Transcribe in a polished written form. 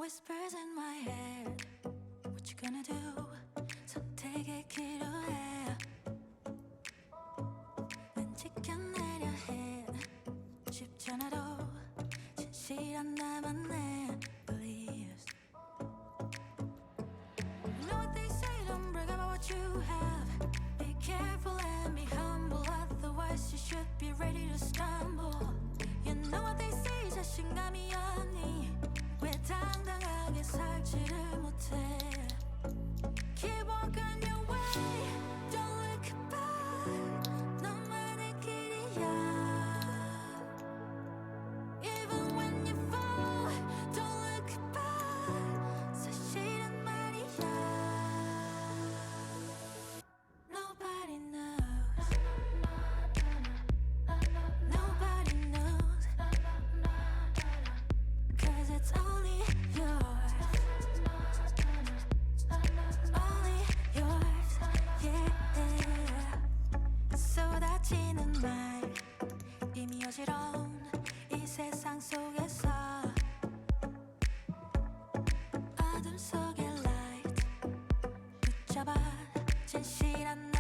Whispers in my head, what you gonna do? 선택의 기로에 난 지켜내려 해. 쉽지 않아도 진실한 나만의 beliefs. You know what they say, don't brag about what you have. Be careful and be humble, otherwise you should be ready to stumble. You know what they say, 자신감이 없니? 왜 당당하게 살지를 못해? Keep walking your way, don't look back. 너만의 길이야. Even when you fall, don't look back. 사실은 말이야. Nobody knows. Nobody knows. 'Cause it's only yours. Only yours, yeah. 쏟아지는 말 이미 어지러운 이 세상 속에서 어둠 속의 light 붙잡아 진실한